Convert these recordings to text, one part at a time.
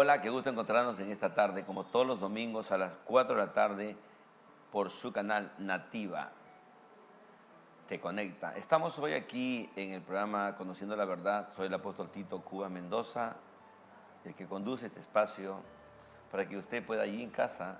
Hola, qué gusto encontrarnos en esta tarde, como todos los domingos a las 4 de la tarde, por su canal Nativa Te Conecta. Estamos hoy aquí en el programa Conociendo la Verdad. Soy el apóstol Tito Cuba Mendoza, el que conduce este espacio para que usted pueda allí en casa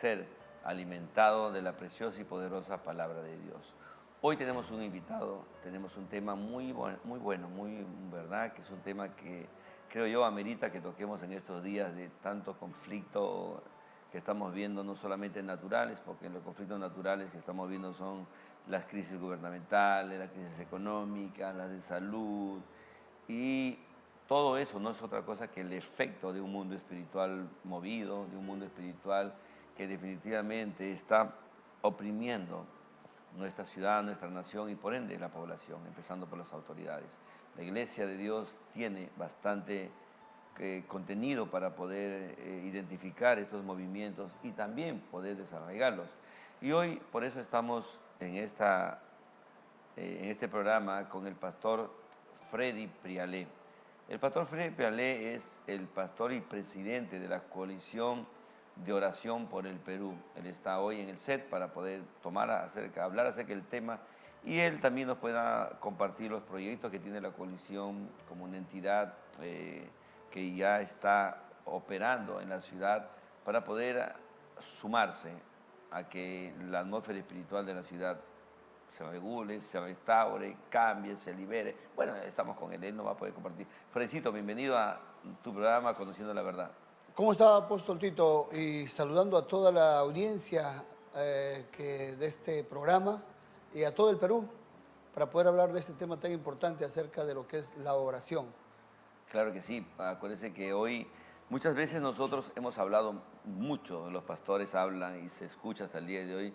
ser alimentado de la preciosa y poderosa palabra de Dios. Hoy tenemos un invitado, tenemos un tema muy bueno, muy verdad, que es un tema que creo yo amerita que toquemos en estos días de tanto conflicto que estamos viendo, no solamente naturales, porque los conflictos naturales que estamos viendo son las crisis gubernamentales, las crisis económicas, las de salud, y todo eso no es otra cosa que el efecto de un mundo espiritual movido, de un mundo espiritual que definitivamente está oprimiendo nuestra ciudad, nuestra nación y por ende la población, empezando por las autoridades. La Iglesia de Dios tiene bastante contenido para poder identificar estos movimientos y también poder desarrollarlos. Y hoy por eso estamos en este programa con el pastor Freddy Prialé. El pastor Freddy Prialé es el pastor y presidente de la coalición de oración por el Perú. Él está hoy en el set para poder hablar acerca del tema y él también nos pueda compartir los proyectos que tiene la coalición como una entidad que ya está operando en la ciudad para poder sumarse a que la atmósfera espiritual de la ciudad se regule, se restaure, cambie, se libere. Bueno, estamos con él nos va a poder compartir. Fredcito, bienvenido a tu programa Conociendo la Verdad. ¿Cómo está, apóstol Tito? Y saludando a toda la audiencia de este programa y a todo el Perú para poder hablar de este tema tan importante acerca de lo que es la oración. Claro que sí, acuérdense que hoy muchas veces nosotros hemos hablado mucho, los pastores hablan y se escucha hasta el día de hoy,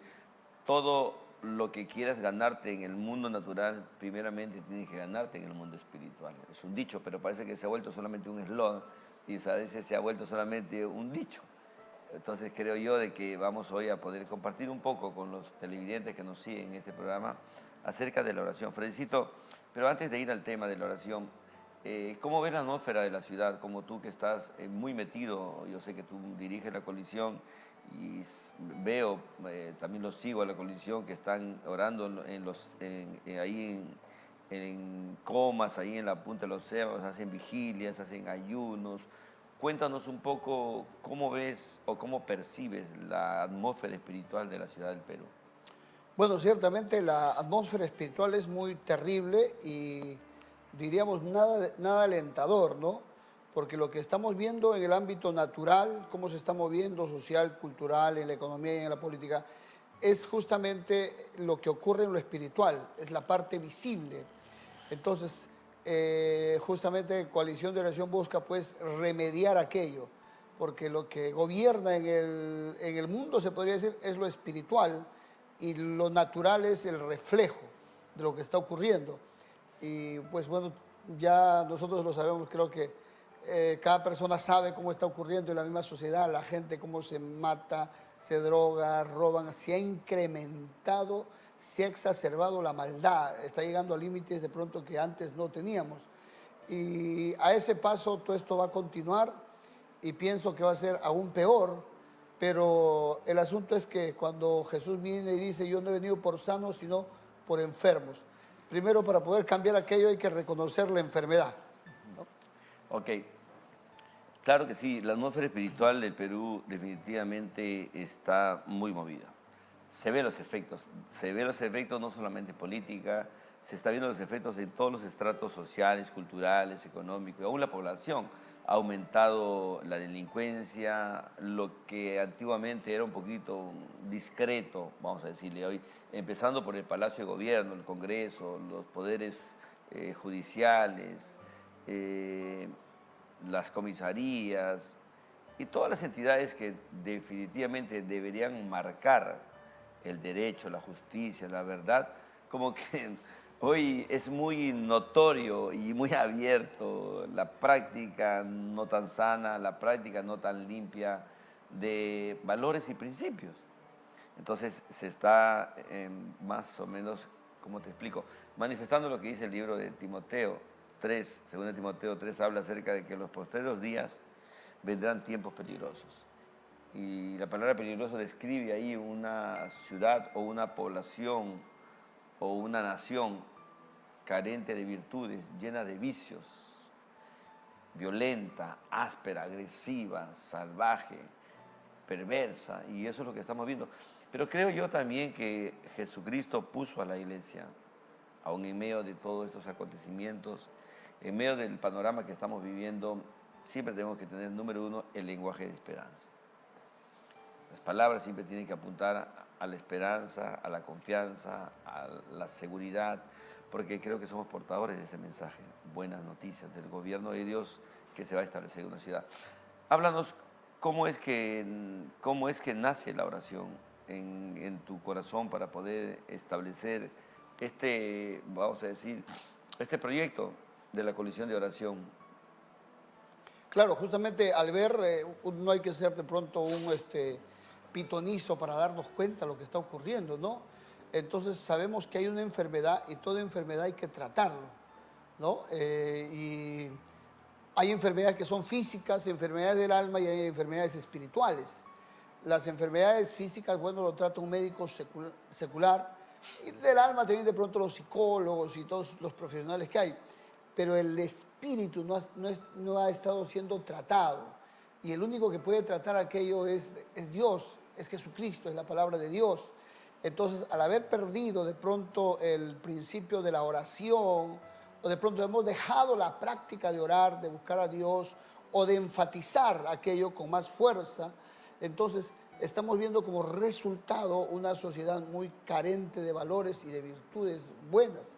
todo lo que quieras ganarte en el mundo natural, primeramente tienes que ganarte en el mundo espiritual. Es un dicho, pero parece que se ha vuelto solamente un eslogan y a veces se ha vuelto solamente un dicho. Entonces creo yo de que vamos hoy a poder compartir un poco con los televidentes que nos siguen en este programa acerca de la oración. Fredicito, pero antes de ir al tema de la oración, ¿cómo ves la atmósfera de la ciudad? Como tú que estás muy metido, yo sé que tú diriges la coalición y veo, también los sigo a la coalición que están orando ahí en comas, ahí en la punta de los cerros, hacen vigilias, hacen ayunos. Cuéntanos un poco cómo ves o cómo percibes la atmósfera espiritual de la ciudad del Perú. Bueno, ciertamente la atmósfera espiritual es muy terrible y diríamos nada alentador, ¿no? Porque lo que estamos viendo en el ámbito natural, cómo se está moviendo social, cultural, en la economía y en la política, es justamente lo que ocurre en lo espiritual, es la parte visible. Entonces, justamente Coalición de Oración busca pues remediar aquello, porque lo que gobierna en el mundo, se podría decir, es lo espiritual y lo natural es el reflejo de lo que está ocurriendo. Y pues bueno, ya nosotros lo sabemos, creo que cada persona sabe cómo está ocurriendo en la misma sociedad, la gente cómo se mata, se droga, roban, se ha incrementado, se ha exacerbado la maldad, está llegando a límites de pronto que antes no teníamos. Y a ese paso todo esto va a continuar y pienso que va a ser aún peor, pero el asunto es que cuando Jesús viene y dice, yo no he venido por sanos, sino por enfermos. Primero, para poder cambiar aquello hay que reconocer la enfermedad, ¿no? Ok, claro que sí, la atmósfera espiritual del Perú definitivamente está muy movida. Se ven los efectos no solamente en política, se está viendo los efectos en todos los estratos sociales, culturales, económicos, aún la población. Ha aumentado la delincuencia, lo que antiguamente era un poquito discreto, vamos a decirle hoy, empezando por el Palacio de Gobierno, el Congreso, los poderes judiciales, eh, las comisarías y todas las entidades que definitivamente deberían marcar el derecho, la justicia, la verdad, como que hoy es muy notorio y muy abierto la práctica no tan sana, la práctica no tan limpia de valores y principios. Entonces se está más o menos, ¿cómo te explico? Manifestando lo que dice el libro de Timoteo, 3, 2 Timoteo 3 habla acerca de que en los postreros días vendrán tiempos peligrosos. Y la palabra peligroso describe ahí una ciudad o una población o una nación carente de virtudes, llena de vicios, violenta, áspera, agresiva, salvaje, perversa, y eso es lo que estamos viendo. Pero creo yo también que Jesucristo puso a la iglesia, aún en medio de todos estos acontecimientos, en medio del panorama que estamos viviendo, siempre tenemos que tener, número uno, el lenguaje de esperanza. Las palabras siempre tienen que apuntar a la esperanza, a la confianza, a la seguridad, porque creo que somos portadores de ese mensaje, buenas noticias del gobierno de Dios que se va a establecer en una ciudad. Háblanos cómo es que nace la oración en tu corazón para poder establecer vamos a decir, este proyecto de la coalición de oración. Claro, justamente al ver, no hay que ser de pronto un pitonizo para darnos cuenta de lo que está ocurriendo, ¿no? Entonces sabemos que hay una enfermedad y toda enfermedad hay que tratarlo, ¿no? Y hay enfermedades que son físicas, enfermedades del alma y hay enfermedades espirituales. Las enfermedades físicas, bueno, lo trata un médico secular, y del alma también de pronto los psicólogos y todos los profesionales que hay, pero el espíritu no ha estado siendo tratado, y el único que puede tratar aquello es Dios, es Jesucristo, es la palabra de Dios. Entonces, al haber perdido de pronto el principio de la oración, o de pronto hemos dejado la práctica de orar, de buscar a Dios, o de enfatizar aquello con más fuerza, entonces estamos viendo como resultado una sociedad muy carente de valores y de virtudes buenas.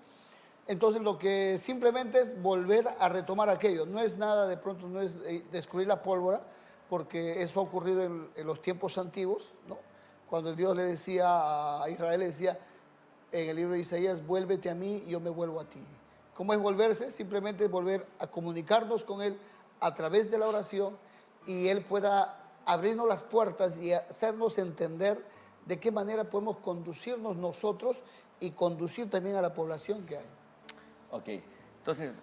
Entonces lo que simplemente es volver a retomar aquello, no es nada de pronto, no es descubrir la pólvora, porque eso ha ocurrido en los tiempos antiguos, ¿no? Cuando Dios le decía a Israel, le decía en el libro de Isaías, vuélvete a mí y yo me vuelvo a ti. ¿Cómo es volverse? Simplemente es volver a comunicarnos con Él a través de la oración y Él pueda abrirnos las puertas y hacernos entender de qué manera podemos conducirnos nosotros y conducir también a la población que hay. Ok, entonces,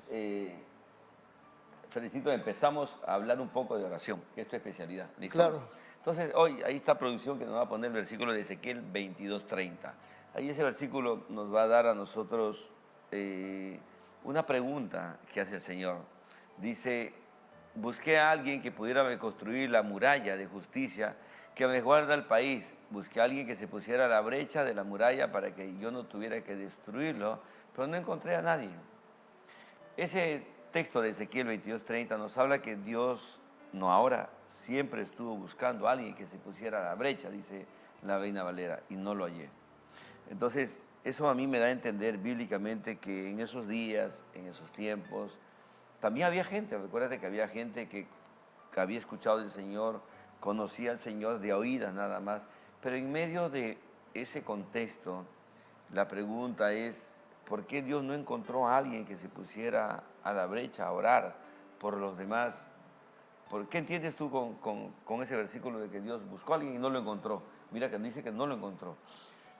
Felicito, empezamos a hablar un poco de oración, que es tu especialidad. ¿Listo? Claro. Entonces, hoy, ahí está producción que nos va a poner el versículo de Ezequiel 22:30. Ahí ese versículo nos va a dar a nosotros una pregunta que hace el Señor. Dice, busqué a alguien que pudiera reconstruir la muralla de justicia que me guarda el país. Busqué a alguien que se pusiera a la brecha de la muralla para que yo no tuviera que destruirlo, pero no encontré a nadie. Ese texto de Ezequiel 22:30 nos habla que Dios, no ahora, siempre estuvo buscando a alguien que se pusiera a la brecha, dice la Reina Valera, y no lo hallé. Entonces, eso a mí me da a entender bíblicamente que en esos días, en esos tiempos, también había gente, recuérdate que había gente que había escuchado del Señor, conocía al Señor de oídas nada más, pero en medio de ese contexto, la pregunta es, ¿por qué Dios no encontró a alguien que se pusiera a la brecha a orar por los demás? ¿Por qué entiendes tú con ese versículo de que Dios buscó a alguien y no lo encontró? Mira que dice que no lo encontró.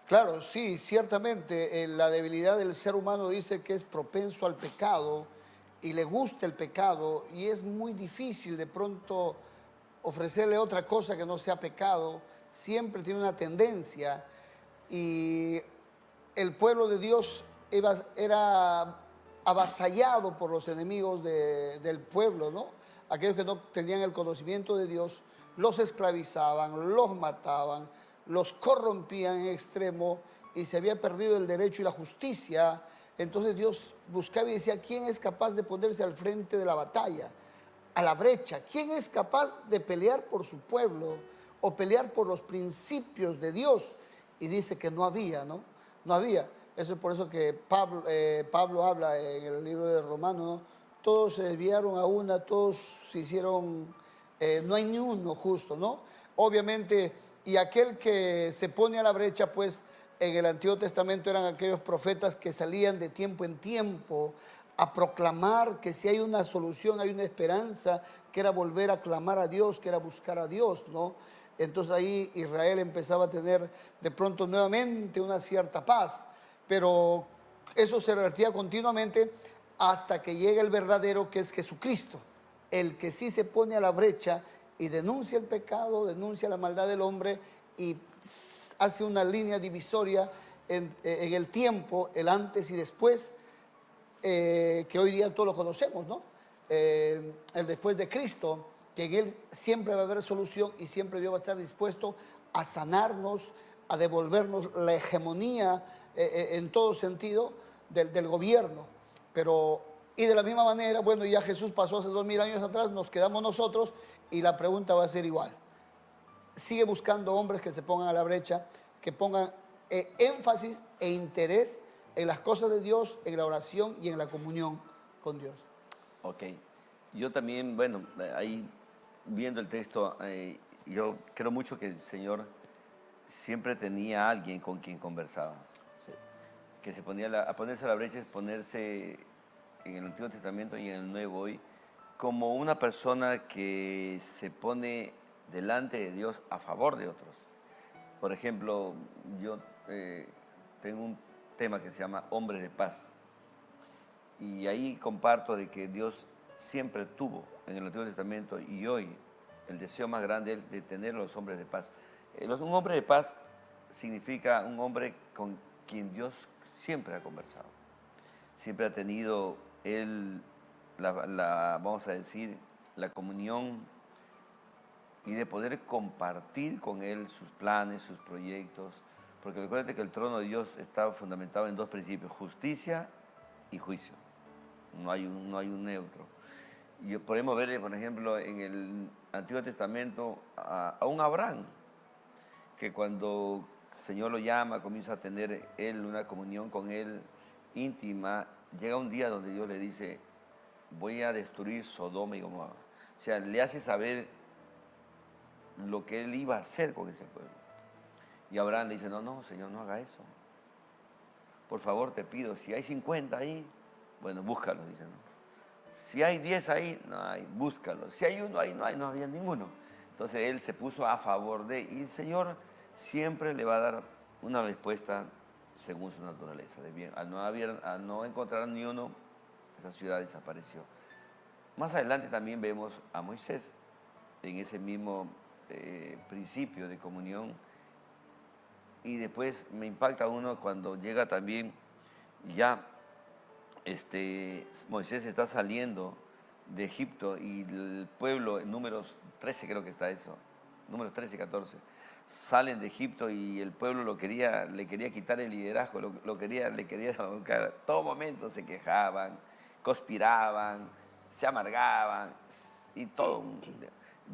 Claro, sí, ciertamente la debilidad del ser humano dice que es propenso al pecado y le gusta el pecado y es muy difícil de pronto ofrecerle otra cosa que no sea pecado, siempre tiene una tendencia y el pueblo de Dios era avasallado por los enemigos del pueblo, ¿no? Aquellos que no tenían el conocimiento de Dios, los esclavizaban, los mataban, los corrompían en extremo y se había perdido el derecho y la justicia. Entonces Dios buscaba y decía, ¿quién es capaz de ponerse al frente de la batalla? A la brecha. ¿Quién es capaz de pelear por su pueblo o pelear por los principios de Dios? Y dice que no había, ¿no? No había. Eso es por eso que Pablo habla en el libro de Romanos, ¿no? Todos se desviaron a una, todos se hicieron, no hay ni uno justo, ¿no? Obviamente, y aquel que se pone a la brecha, pues en el Antiguo Testamento eran aquellos profetas que salían de tiempo en tiempo a proclamar que si hay una solución, hay una esperanza, que era volver a clamar a Dios, que era buscar a Dios, ¿no? Entonces ahí Israel empezaba a tener de pronto nuevamente una cierta paz, pero eso se revertía continuamente hasta que llegue el verdadero, que es Jesucristo, el que sí se pone a la brecha y denuncia el pecado, denuncia la maldad del hombre y hace una línea divisoria en el tiempo, el antes y después, que hoy día todos lo conocemos, ¿no? El después de Cristo, que en Él siempre va a haber solución y siempre Dios va a estar dispuesto a sanarnos, a devolvernos la hegemonía en todo sentido del gobierno. Pero, y de la misma manera, bueno, ya Jesús pasó hace 2000 años atrás, nos quedamos nosotros y la pregunta va a ser igual. Sigue buscando hombres que se pongan a la brecha, que pongan énfasis e interés en las cosas de Dios, en la oración y en la comunión con Dios. Ok. Yo también, bueno, ahí viendo el texto, yo creo mucho que el Señor siempre tenía a alguien con quien conversaba. Sí. Que se ponía a ponerse a la brecha es ponerse en el Antiguo Testamento y en el Nuevo hoy como una persona que se pone delante de Dios a favor de otros. Por ejemplo, yo tengo un tema que se llama Hombres de Paz. Y ahí comparto de que Dios siempre tuvo en el Antiguo Testamento y hoy el deseo más grande es de tener a los hombres de paz. Un hombre de paz significa un hombre con quien Dios siempre ha conversado. Siempre ha tenido él, vamos a decir, la comunión y de poder compartir con él sus planes, sus proyectos. Porque recuerden que el trono de Dios está fundamentado en dos principios, justicia y juicio. No hay un neutro. Y podemos ver, por ejemplo, en el Antiguo Testamento a un Abraham, que cuando el Señor lo llama, comienza a tener él una comunión con él íntima, llega un día donde Dios le dice, voy a destruir Sodoma y Gomorra. O sea, le hace saber lo que él iba a hacer con ese pueblo. Y Abraham le dice, no, no, Señor, no haga eso. Por favor, te pido, si hay 50 ahí, bueno, búscalo, dice, ¿no? Si hay 10 ahí, no hay, búscalo. Si hay uno ahí, no hay, no había ninguno. Entonces él se puso a favor de, y el Señor siempre le va a dar una respuesta según su naturaleza de bien. Al no encontrar ni uno, esa ciudad desapareció. Más adelante también vemos a Moisés en ese mismo principio de comunión. Y después me impacta uno cuando llega también ya Moisés está saliendo de Egipto y el pueblo, en números 13 creo que está eso, números 13 y 14, salen de Egipto y el pueblo le quería quitar el liderazgo, le quería buscar. Todo momento se quejaban, conspiraban, se amargaban y todo.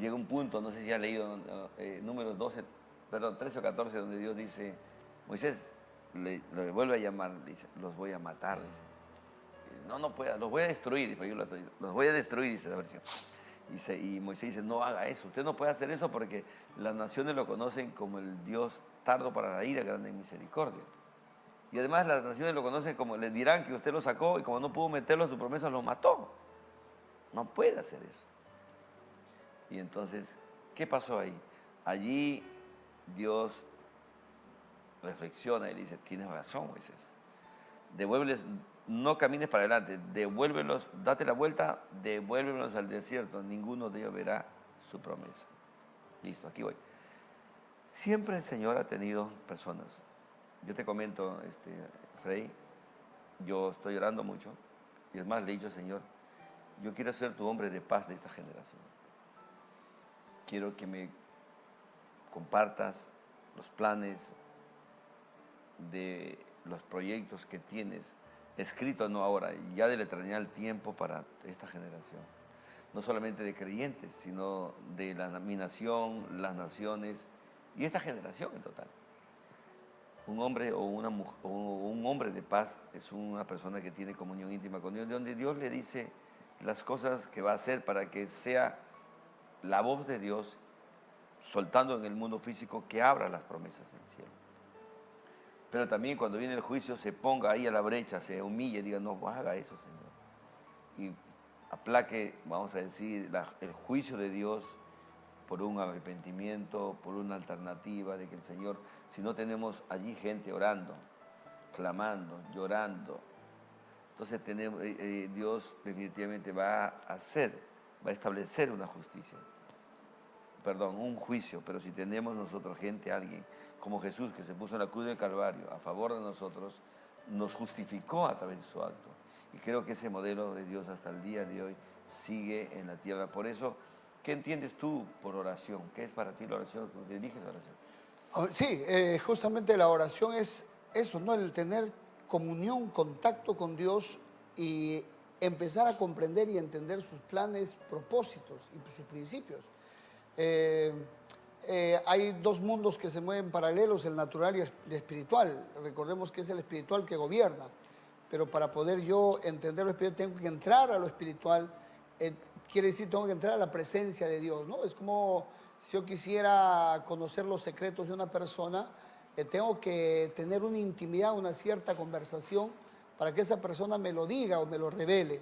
Llega un punto, no sé si has leído números 12, perdón, 13 o 14, donde Dios dice, Moisés le vuelve a llamar, dice, los voy a matar, dice. No, no pueda, los voy a destruir, los voy a destruir, dice la versión. Y Moisés dice, no haga eso, usted no puede hacer eso porque las naciones lo conocen como el Dios tardo para la ira, grande en misericordia. Y además las naciones lo conocen como, le dirán que usted lo sacó y como no pudo meterlo a su promesa, lo mató. No puede hacer eso. Y entonces, ¿qué pasó ahí? Allí Dios reflexiona y le dice, tienes razón, Moisés. Devuélveles, no camines para adelante, devuélvelos, date la vuelta, devuélvelos al desierto, ninguno de ellos verá su promesa. Listo, aquí voy. Siempre el Señor ha tenido personas. Yo te comento, Frey, yo estoy orando mucho, y es más, le he dicho, Señor, yo quiero ser tu hombre de paz de esta generación. Quiero que me compartas los planes de los proyectos que tienes, escritos no ahora, ya de la eternidad el tiempo para esta generación. No solamente de creyentes, sino de mi nación, las naciones y esta generación en total. Un hombre o una mujer, o un hombre de paz es una persona que tiene comunión íntima con Dios, donde Dios le dice las cosas que va a hacer para que sea la voz de Dios soltando en el mundo físico que abra las promesas en el cielo. Pero también cuando viene el juicio se ponga ahí a la brecha, se humille, diga, no haga eso, Señor. Y aplaque, vamos a decir, el juicio de Dios por un arrepentimiento, por una alternativa de que el Señor, si no tenemos allí gente orando, clamando, llorando, Entonces Dios definitivamente va a establecer una justicia, perdón, un juicio, pero si tenemos nosotros alguien como Jesús que se puso en la cruz del Calvario a favor de nosotros, nos justificó a través de su acto. Y creo que ese modelo de Dios hasta el día de hoy sigue en la tierra. Por eso, ¿qué entiendes tú por oración? ¿Qué es para ti la oración? ¿Cómo te diriges a la oración? Sí, justamente la oración es eso, ¿no? El tener comunión, contacto con Dios y empezar a comprender y entender sus planes, propósitos y sus principios. Eh, Hay dos mundos que se mueven paralelos, el natural y el espiritual. Recordemos que es el espiritual que gobierna, pero para poder yo entender lo espiritual tengo que entrar a lo espiritual, quiere decir tengo que entrar a la presencia de Dios, ¿no? Es como si yo quisiera conocer los secretos de una persona, tengo que tener una intimidad, una cierta conversación para que esa persona me lo diga o me lo revele,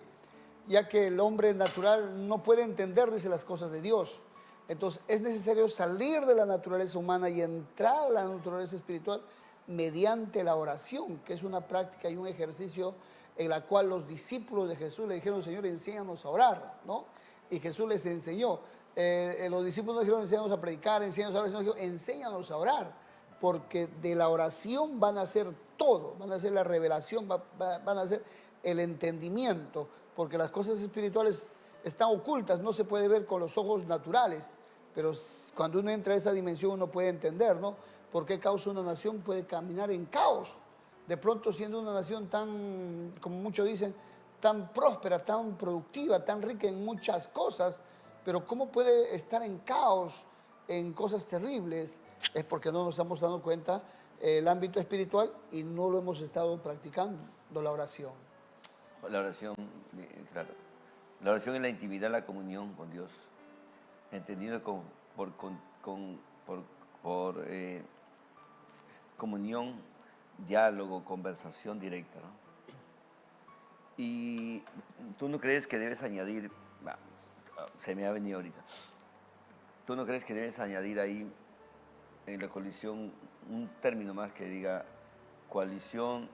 ya que el hombre natural no puede entender, dice, las cosas de Dios. Entonces es necesario salir de la naturaleza humana y entrar a la naturaleza espiritual mediante la oración, que es una práctica y un ejercicio en la cual los discípulos de Jesús le dijeron: Señor, enséñanos a orar, ¿no? Y Jesús les enseñó. Los discípulos no dijeron: enséñanos a predicar, enséñanos a orar, sino dijeron: enséñanos a orar, porque de la oración van a ser todo, van a ser la revelación, van a ser el entendimiento, porque las cosas espirituales están ocultas, no se puede ver con los ojos naturales, pero cuando uno entra a esa dimensión uno puede entender, ¿no? ¿Por qué causa una nación puede caminar en caos? De pronto, siendo una nación tan, como muchos dicen, tan próspera, tan productiva, tan rica en muchas cosas, pero ¿cómo puede estar en caos, en cosas terribles? Es porque no nos estamos dando cuenta el ámbito espiritual y no lo hemos estado practicando, la oración. La oración, claro. La oración es la intimidad, la comunión con Dios, entendido por comunión, diálogo, conversación directa, ¿no? Y tú no crees que debes añadir, se me ha venido ahorita, tú no crees que debes añadir ahí en la coalición un término más que diga coalición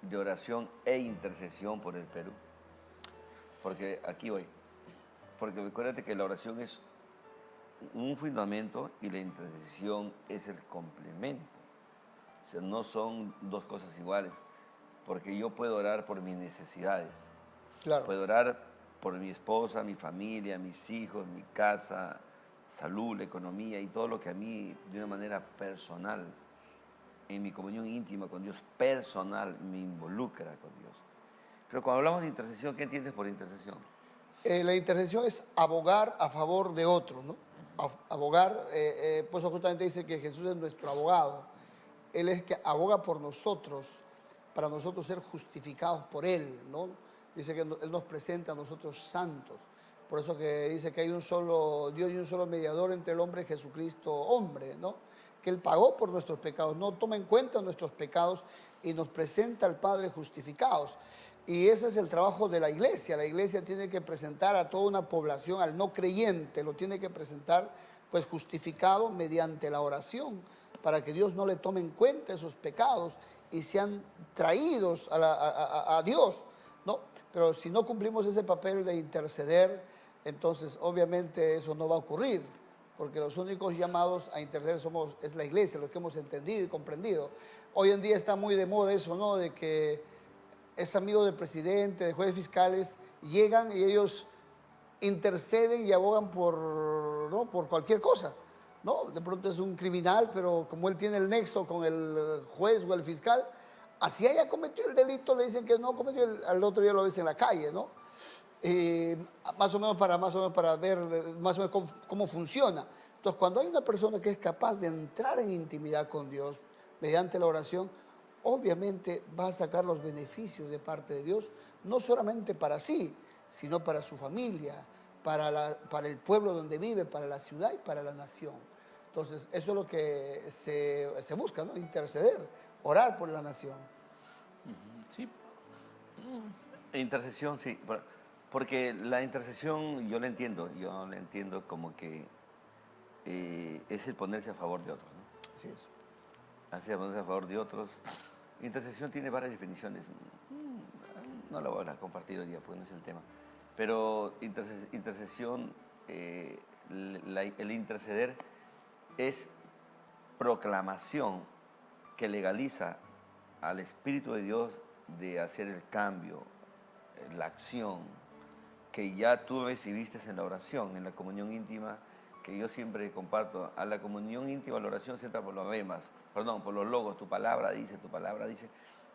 de oración e intercesión por el Perú. Porque aquí voy. Porque recuérdate que la oración es un fundamento y la intercesión es el complemento. O sea, no son dos cosas iguales. Porque yo puedo orar por mis necesidades. Claro. Puedo orar por mi esposa, mi familia, mis hijos, mi casa, salud, la economía y todo lo que a mí de una manera personal, en mi comunión íntima con Dios, personal, me involucra con Dios. Pero cuando hablamos de intercesión, ¿qué entiendes por intercesión? La intercesión es abogar a favor de otros, ¿no? Abogar, pues justamente dice que Jesús es nuestro abogado. Él es que aboga por nosotros, para nosotros ser justificados por Él, ¿no? Dice que Él nos presenta a nosotros santos. Por eso que dice que hay un solo Dios y un solo mediador entre el hombre y Jesucristo, hombre, ¿no? Que Él pagó por nuestros pecados, no toma en cuenta nuestros pecados y nos presenta al Padre justificados. Y ese es el trabajo de la iglesia. La iglesia tiene que presentar a toda una población, al no creyente, lo tiene que presentar pues justificado mediante la oración, para que Dios no le tome en cuenta esos pecados y sean traídos a Dios, ¿no? Pero si no cumplimos ese papel de interceder, entonces obviamente eso no va a ocurrir, porque los únicos llamados a interceder es la iglesia, los que hemos entendido y comprendido. Hoy en día está muy de moda eso, ¿no? De que es amigo del presidente, de jueces fiscales, llegan y ellos interceden y abogan por, ¿no? por cualquier cosa, ¿no? De pronto es un criminal, pero como él tiene el nexo con el juez o el fiscal, así haya cometido el delito, le dicen que no cometió, al otro día lo ves en la calle, ¿no? Más o menos para ver más o menos cómo funciona. Entonces, cuando hay una persona que es capaz de entrar en intimidad con Dios mediante la oración, obviamente va a sacar los beneficios de parte de Dios, no solamente para sí, sino para su familia, para el pueblo donde vive, para la ciudad y para la nación. Entonces, eso es lo que se busca, ¿no? Interceder, orar por la nación. Sí. Intercesión, sí. Porque la intercesión yo la entiendo como que es el ponerse a favor de otros, ¿no? Así es. Así, ponerse a favor de otros. Intercesión tiene varias definiciones. no la voy a compartir hoy día porque no es el tema. Pero intercesión, el interceder es proclamación que legaliza al Espíritu de Dios de hacer el cambio, la acción que ya tú recibiste en la oración, en la comunión íntima, que yo siempre comparto. A la comunión íntima, la oración se entra por los remas, perdón, por los logos, tu palabra dice,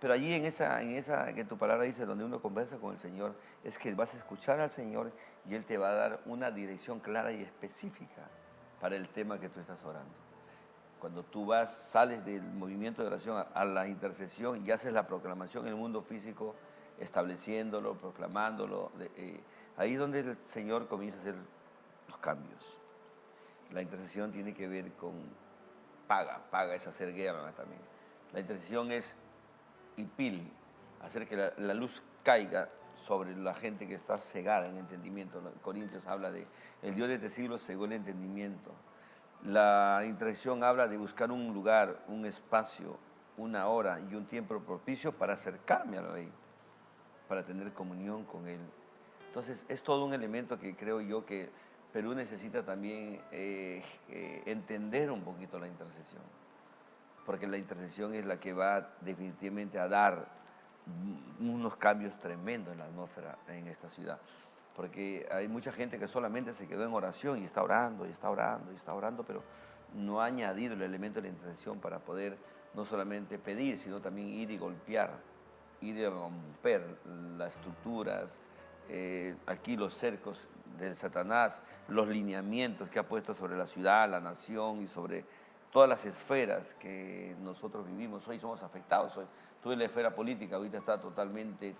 pero allí en esa que tu palabra dice, donde uno conversa con el Señor, es que vas a escuchar al Señor y Él te va a dar una dirección clara y específica para el tema que tú estás orando. Cuando tú sales del movimiento de oración a la intercesión y haces la proclamación en el mundo físico, estableciéndolo, proclamándolo, ahí es donde el Señor comienza a hacer los cambios. La intercesión tiene que ver con paga es hacer guerra también. La intercesión es ipil, hacer que la luz caiga sobre la gente que está cegada en entendimiento. Corintios habla de el Dios de este siglo cegó el entendimiento. La intercesión habla de buscar un lugar, un espacio, una hora y un tiempo propicio para acercarme al Rey, para tener comunión con Él. Entonces, es todo un elemento que creo yo que Perú necesita también entender un poquito la intercesión, porque la intercesión es la que va definitivamente a dar unos cambios tremendos en la atmósfera en esta ciudad. Porque hay mucha gente que solamente se quedó en oración y está orando, y está orando, y está orando, pero no ha añadido el elemento de la intercesión para poder no solamente pedir, sino también ir y golpear, ir y romper las estructuras, aquí los cercos del Satanás, los lineamientos que ha puesto sobre la ciudad, la nación y sobre todas las esferas que nosotros vivimos. Hoy somos afectados. Tú en la esfera política ahorita está totalmente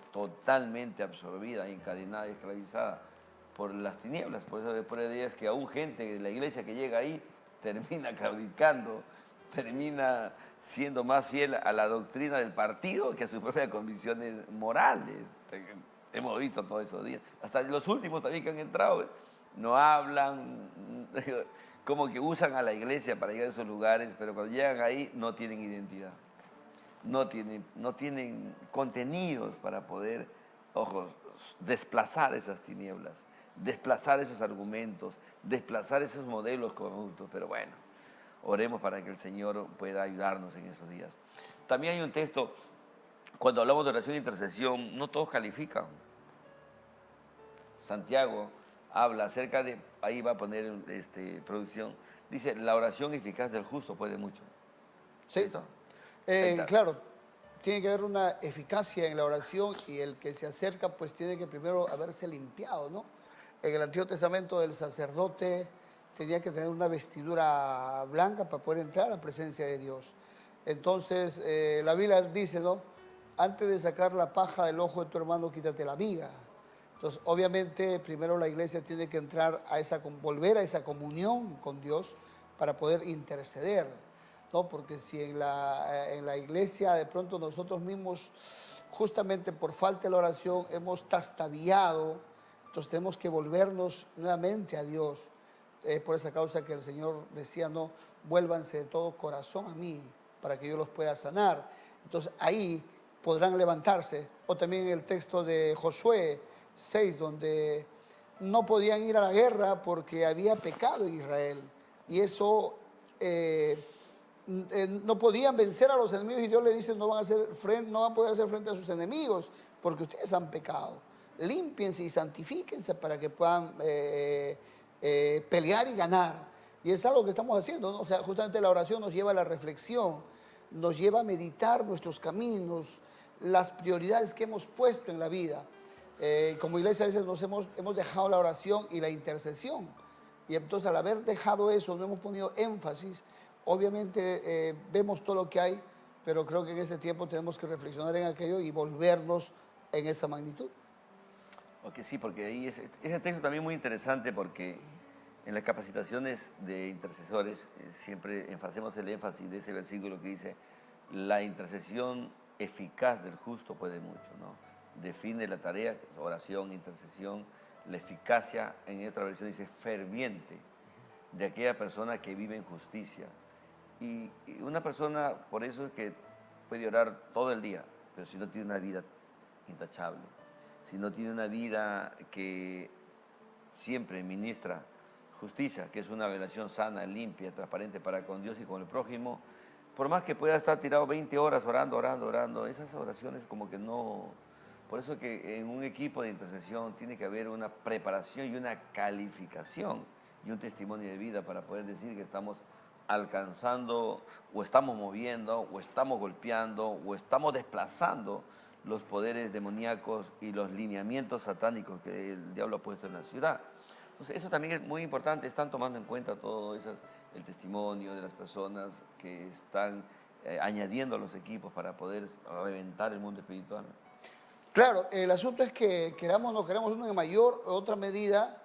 absorbida, encadenada, esclavizada por las tinieblas. Por eso después de días que aún gente de la iglesia que llega ahí termina claudicando, termina siendo más fiel a la doctrina del partido que a sus propias convicciones morales. Hemos visto todos esos días. Hasta los últimos también que han entrado, no hablan, como que usan a la iglesia para llegar a esos lugares, pero cuando llegan ahí no tienen identidad. No tienen contenidos para poder, ojos, desplazar esas tinieblas, desplazar esos argumentos, desplazar esos modelos corruptos. Pero bueno, oremos para que el Señor pueda ayudarnos en esos días. También hay un texto, cuando hablamos de oración e intercesión, no todos califican. Santiago habla acerca de, ahí va a poner producción, dice, la oración eficaz del justo puede mucho. Sí. ¿Listo? Claro, tiene que haber una eficacia en la oración y el que se acerca pues tiene que primero haberse limpiado, ¿no? En el Antiguo Testamento el sacerdote tenía que tener una vestidura blanca para poder entrar a la presencia de Dios. Entonces la Biblia dice, ¿no? Antes de sacar la paja del ojo de tu hermano, quítate la viga. Entonces, obviamente, primero la iglesia tiene que entrar volver a esa comunión con Dios para poder interceder, ¿no? Porque si en la iglesia de pronto nosotros mismos, justamente por falta de la oración, hemos trastabillado, entonces tenemos que volvernos nuevamente a Dios. Es por esa causa que el Señor decía, no, vuélvanse de todo corazón a mí, para que yo los pueda sanar. Entonces ahí podrán levantarse. O también el texto de Josué 6, donde no podían ir a la guerra porque había pecado en Israel. Y eso no podían vencer a los enemigos y Dios le dice no van a poder hacer frente a sus enemigos porque ustedes han pecado. Límpiense y santifíquense para que puedan pelear y ganar. Y es algo que estamos haciendo, ¿no? O sea, justamente la oración nos lleva a la reflexión, nos lleva a meditar nuestros caminos, las prioridades que hemos puesto en la vida. Como iglesia a veces hemos dejado la oración y la intercesión. Y entonces al haber dejado eso, no hemos ponido énfasis. Obviamente vemos todo lo que hay, pero creo que en este tiempo tenemos que reflexionar en aquello y volvernos en esa magnitud. Ok, sí, porque ahí ese texto también muy interesante porque en las capacitaciones de intercesores siempre hacemos el énfasis de ese versículo que dice la intercesión eficaz del justo puede mucho, ¿no? Define la tarea, oración, intercesión, la eficacia, en otra versión dice ferviente, de aquella persona que vive en justicia. Y una persona, por eso es que puede orar todo el día, pero si no tiene una vida intachable, si no tiene una vida que siempre ministra justicia, que es una relación sana, limpia, transparente para con Dios y con el prójimo, por más que pueda estar tirado 20 horas orando, esas oraciones como que no... Por eso que en un equipo de intercesión tiene que haber una preparación y una calificación y un testimonio de vida para poder decir que estamos alcanzando o estamos moviendo o estamos golpeando o estamos desplazando los poderes demoníacos y los lineamientos satánicos que el diablo ha puesto en la ciudad. Entonces, eso también es muy importante, están tomando en cuenta todo eso, el testimonio de las personas que están añadiendo a los equipos para poder reventar el mundo espiritual. Claro, el asunto es que queramos o no queramos uno en mayor o otra medida,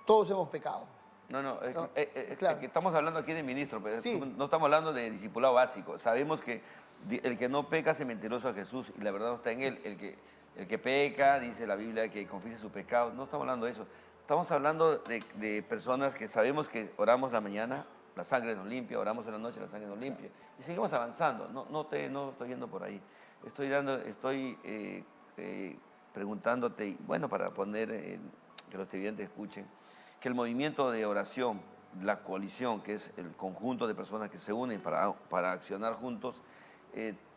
todos hemos pecado. No, no, ¿No? es que estamos hablando aquí de ministro, pero Sí. no estamos hablando de discipulado básico. Sabemos que el que no peca hace mentiroso a Jesús y la verdad no está en él. El que peca, dice la Biblia, que confiese sus pecados. No estamos hablando de eso. Estamos hablando de personas que sabemos que oramos la mañana, la sangre nos limpia, oramos en la noche, la sangre nos limpia. Y seguimos avanzando. No estoy yendo por ahí. Estoy preguntándote, y bueno, para poner que los televidentes escuchen, que el movimiento de oración, la coalición, que es el conjunto de personas que se unen para accionar juntos,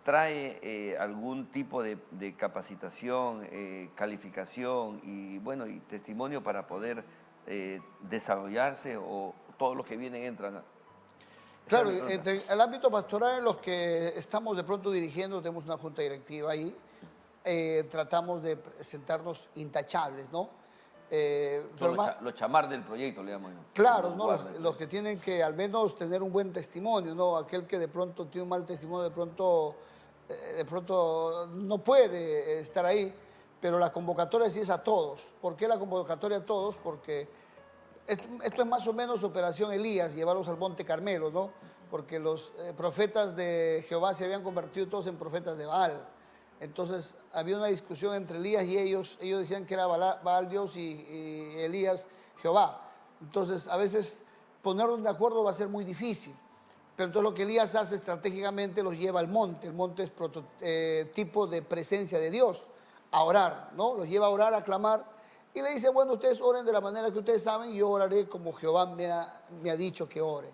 trae algún tipo de capacitación, calificación y, bueno, y testimonio para poder desarrollarse, o todos los que vienen entran. Claro, entre el ámbito pastoral en los que estamos de pronto dirigiendo, tenemos una junta directiva ahí, tratamos de presentarnos intachables, ¿no? Los chamar del proyecto, le llamo yo. Claro, ¿no? Los que tienen que al menos tener un buen testimonio, ¿no? Aquel que de pronto tiene un mal testimonio, de pronto no puede estar ahí, pero la convocatoria sí es a todos. ¿Por qué la convocatoria a todos? Porque esto es más o menos Operación Elías, llevarlos al Monte Carmelo, ¿no? Porque los profetas de Jehová se habían convertido todos en profetas de Baal. Entonces había una discusión entre Elías y ellos decían que era Baal Dios y Elías Jehová. Entonces a veces ponerlos de acuerdo va a ser muy difícil. Pero entonces lo que Elías hace estratégicamente los lleva al monte. El monte es tipo de presencia de Dios, a orar, ¿no? Los lleva a orar, a clamar. Y le dice, bueno, ustedes oren de la manera que ustedes saben, y yo oraré como Jehová me ha dicho que ore,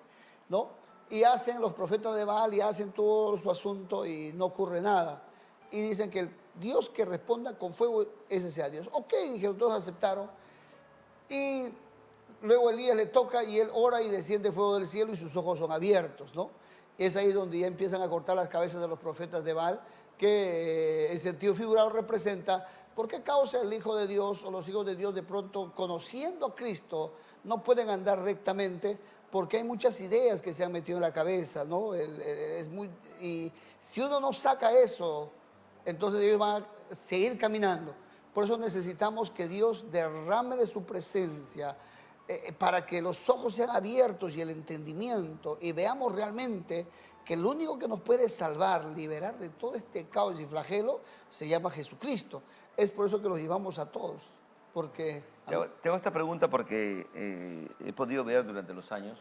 ¿no? Y hacen los profetas de Baal y hacen todo su asunto y no ocurre nada. Y dicen que el Dios que responda con fuego, ese sea Dios. Ok, dijeron, todos aceptaron. Y luego Elías le toca y él ora y desciende fuego del cielo y sus ojos son abiertos, ¿no? Es ahí donde ya empiezan a cortar las cabezas de los profetas de Baal, que en sentido figurado representa por qué causa el Hijo de Dios o los hijos de Dios de pronto, conociendo a Cristo, no pueden andar rectamente, porque hay muchas ideas que se han metido en la cabeza, ¿no? Y si uno no saca eso, entonces ellos van a seguir caminando. Por eso necesitamos que Dios derrame de su presencia para que los ojos sean abiertos y el entendimiento y veamos realmente que el único que nos puede salvar, liberar de todo este caos y flagelo, se llama Jesucristo. Es por eso que los llevamos a todos, porque... Te hago esta pregunta porque he podido ver durante los años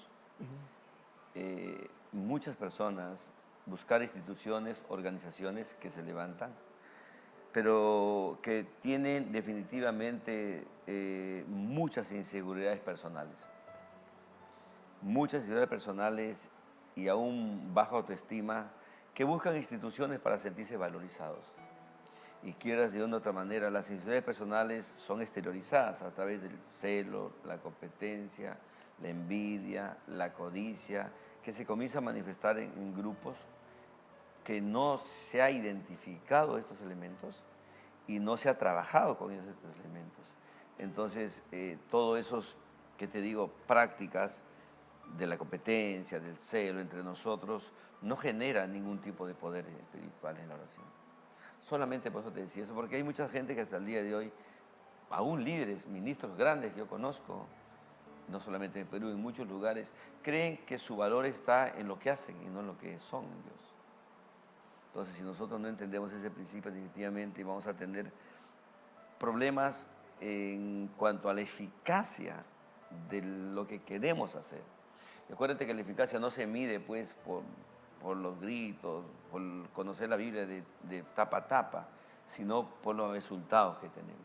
muchas personas buscar instituciones, organizaciones que se levantan, pero que tienen definitivamente muchas inseguridades personales. Muchas inseguridades personales y aún baja autoestima, que buscan instituciones para sentirse valorizados. Y quieras de una u otra manera, las inseguridades personales son exteriorizadas a través del celo, la competencia, la envidia, la codicia, que se comienza a manifestar en grupos que no se ha identificado estos elementos y no se ha trabajado con estos elementos. Entonces, todos esos, que te digo, prácticas de la competencia, del celo entre nosotros, no generan ningún tipo de poder espiritual en la oración. Solamente por eso te decía eso, porque hay mucha gente que hasta el día de hoy, aún líderes, ministros grandes que yo conozco, no solamente en Perú, en muchos lugares, creen que su valor está en lo que hacen y no en lo que son en Dios. Entonces, si nosotros no entendemos ese principio, definitivamente vamos a tener problemas en cuanto a la eficacia de lo que queremos hacer. Y acuérdate que la eficacia no se mide pues por los gritos, por conocer la Biblia de tapa a tapa, sino por los resultados que tenemos.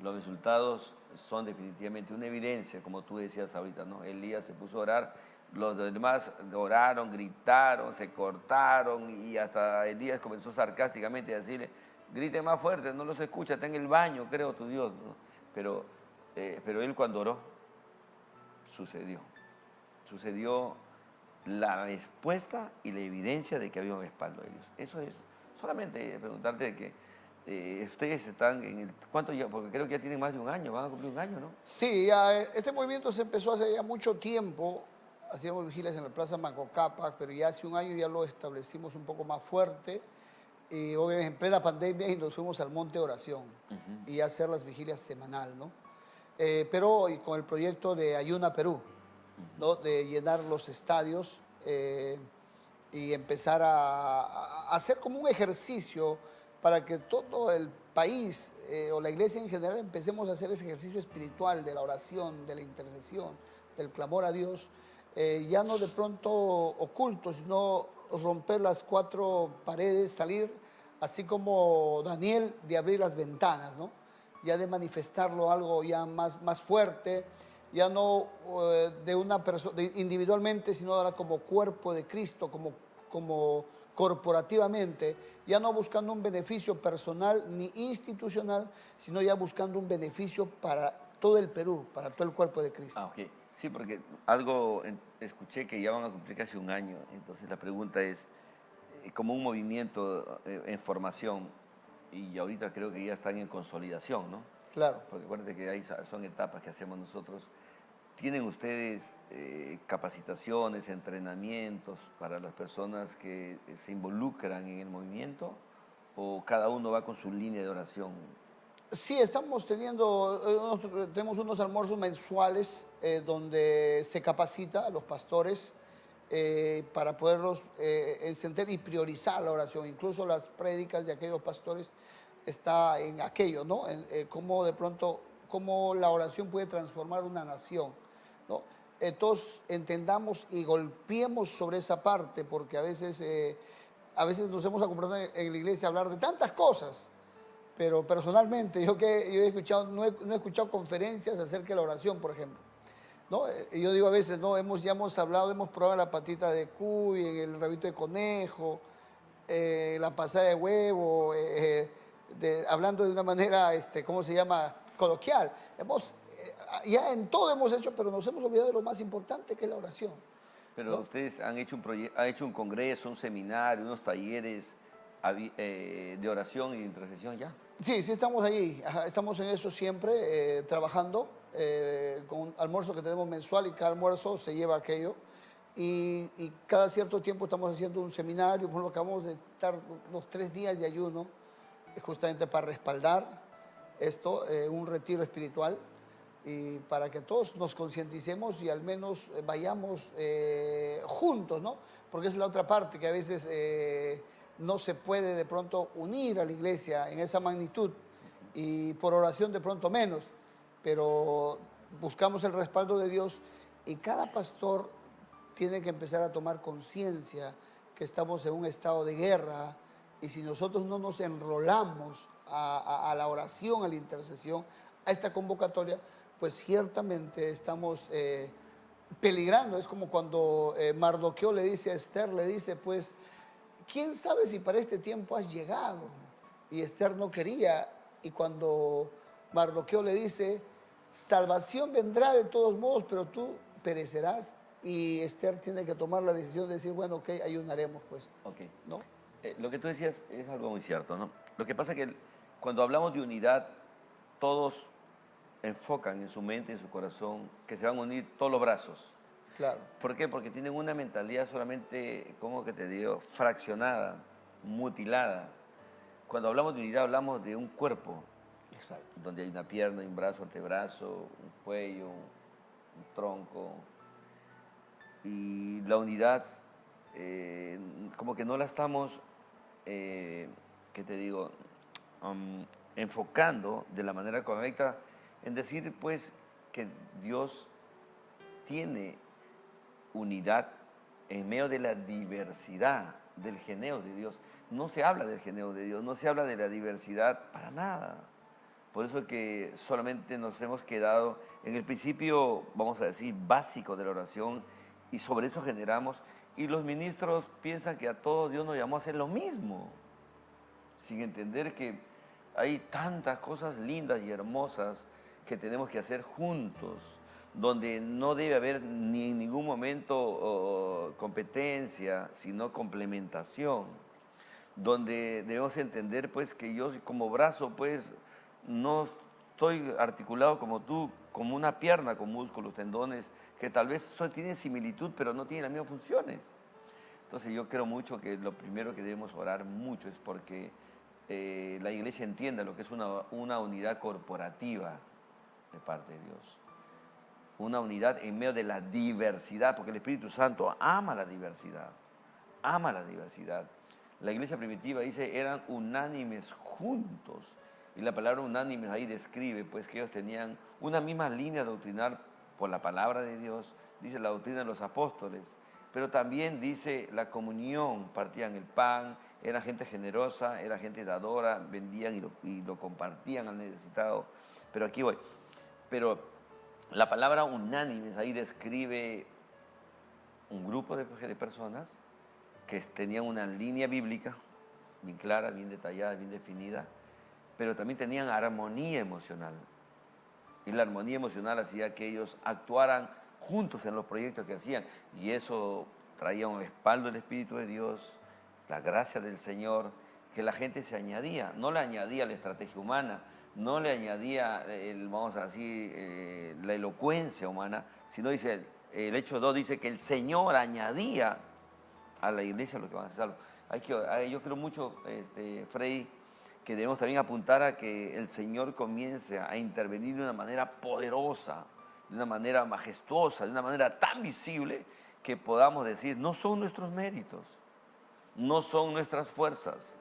Los resultados son definitivamente una evidencia, como tú decías ahorita, ¿no? Elías se puso a orar, los demás oraron, gritaron, se cortaron y hasta Elías comenzó sarcásticamente a decirle, grite más fuerte, no los escucha, está en el baño, creo tu Dios, ¿no? Pero él cuando oró, sucedió la respuesta y la evidencia de que había un respaldo de Dios. Eso es solamente preguntarte de que ustedes están en el... ¿Cuánto ya? Porque creo que ya tienen más de un año, van a cumplir un año, ¿no? Sí, ya, este movimiento se empezó hace ya mucho tiempo. Hacíamos vigilias en la Plaza Macocapa, pero ya hace un año ya lo establecimos un poco más fuerte. Y obviamente en plena pandemia y nos fuimos al Monte Oración y a hacer las vigilias semanal, ¿no? Pero y con el proyecto de Ayuna Perú, ¿no? De llenar los estadios y empezar a hacer como un ejercicio para que todo el país o la iglesia en general empecemos a hacer ese ejercicio espiritual de la oración, de la intercesión, del clamor a Dios, ya no de pronto oculto, sino romper las cuatro paredes, salir, así como Daniel, de abrir las ventanas, ¿no? Ya de manifestarlo algo ya más fuerte, ya no de una persona individualmente, sino ahora como cuerpo de Cristo, como corporativamente, ya no buscando un beneficio personal ni institucional, sino ya buscando un beneficio para todo el Perú, para todo el cuerpo de Cristo. Ah, ok. Sí, porque algo escuché que ya van a cumplir casi un año, entonces la pregunta es, como un movimiento en formación, y ahorita creo que ya están en consolidación, ¿no? Claro. Porque acuérdate que son etapas que hacemos nosotros. ¿Tienen ustedes capacitaciones, entrenamientos para las personas que se involucran en el movimiento? ¿O cada uno va con su línea de oración? Sí, estamos tenemos unos almuerzos mensuales donde se capacita a los pastores para poderlos encender y priorizar la oración. Incluso las prédicas de aquellos pastores está en aquello, ¿no? Cómo de pronto, cómo la oración puede transformar una nación, ¿no? Entonces entendamos y golpeemos sobre esa parte, porque a veces nos hemos acostumbrado en la iglesia a hablar de tantas cosas, pero personalmente yo he escuchado, no he escuchado conferencias acerca de la oración, por ejemplo, ¿no? Y yo digo a veces, ¿no? Ya hemos hablado, hemos probado la patita de cuy, el rabito de conejo, la pasada de huevo, hablando de una manera, ¿cómo se llama? Coloquial. Ya en todo hemos hecho, pero nos hemos olvidado de lo más importante, que es la oración, Pero ¿no? ustedes han hecho han hecho un congreso, un seminario, unos talleres de oración y de intercesión ya. Sí, sí estamos ahí, ajá, estamos en eso siempre, trabajando con un almuerzo que tenemos mensual y cada almuerzo se lleva aquello. Y cada cierto tiempo estamos haciendo un seminario, por ejemplo, acabamos de estar unos 3 días de ayuno, justamente para respaldar esto, un retiro espiritual, y para que todos nos concienticemos y al menos vayamos juntos, ¿no? Porque esa es la otra parte, que a veces no se puede de pronto unir a la iglesia en esa magnitud y por oración de pronto menos, pero buscamos el respaldo de Dios y cada pastor tiene que empezar a tomar conciencia que estamos en un estado de guerra y si nosotros no nos enrolamos a la oración, a la intercesión, a esta convocatoria, pues ciertamente estamos peligrando. Es como cuando Mardoqueo le dice a Esther, le dice, pues, ¿quién sabe si para este tiempo has llegado? Y Esther no quería, y cuando Mardoqueo le dice, salvación vendrá de todos modos, pero tú perecerás, y Esther tiene que tomar la decisión de decir, bueno, ok, ayunaremos, pues, Ok. ¿no? Lo que tú decías es algo muy cierto, ¿no? Lo que pasa es que cuando hablamos de unidad, todos enfocan en su mente, en su corazón, que se van a unir todos los brazos. Claro. ¿Por qué? Porque tienen una mentalidad solamente, ¿cómo que te digo? Fraccionada, mutilada. Cuando hablamos de unidad, hablamos de un cuerpo, Exacto. donde hay una pierna, un brazo, antebrazo, un cuello, un tronco. Y la unidad, como que no la estamos, ¿qué te digo? Enfocando de la manera correcta en decir, pues, que Dios tiene unidad en medio de la diversidad del geneo de Dios. No se habla del geneo de Dios, no se habla de la diversidad para nada. Por eso que solamente nos hemos quedado en el principio, vamos a decir, básico de la oración y sobre eso generamos. Y los ministros piensan que a todos Dios nos llamó a hacer lo mismo, sin entender que hay tantas cosas lindas y hermosas que tenemos que hacer juntos, donde no debe haber ni en ningún momento competencia, sino complementación, donde debemos entender pues que yo como brazo pues no estoy articulado como tú, como una pierna con músculos, tendones, que tal vez tienen similitud pero no tienen las mismas funciones. Entonces yo creo mucho que lo primero que debemos orar mucho es porque la iglesia entienda lo que es una unidad corporativa de parte de Dios. Una unidad en medio de la diversidad, porque el Espíritu Santo ama la diversidad, ama la diversidad. La iglesia primitiva dice, eran unánimes juntos. Y la palabra unánimes ahí describe pues que ellos tenían una misma línea doctrinal por la palabra de Dios, dice la doctrina de los apóstoles, pero también dice la comunión, partían el pan, era gente generosa, era gente dadora, vendían y lo compartían al necesitado. Pero aquí voy. Pero la palabra unánimes ahí describe un grupo de personas que tenían una línea bíblica bien clara, bien detallada, bien definida, pero también tenían armonía emocional. Y la armonía emocional hacía que ellos actuaran juntos en los proyectos que hacían. Y eso traía un respaldo del Espíritu de Dios, la gracia del Señor, que la gente se añadía. No le añadía la estrategia humana, no le añadía, vamos a decir, la elocuencia humana, sino dice, el Hecho 2 dice que el Señor añadía a la iglesia lo que van a ser salvos. Yo creo mucho, Freddy, que debemos también apuntar a que el Señor comience a intervenir de una manera poderosa, de una manera majestuosa, de una manera tan visible que podamos decir, no son nuestros méritos, no son nuestras fuerzas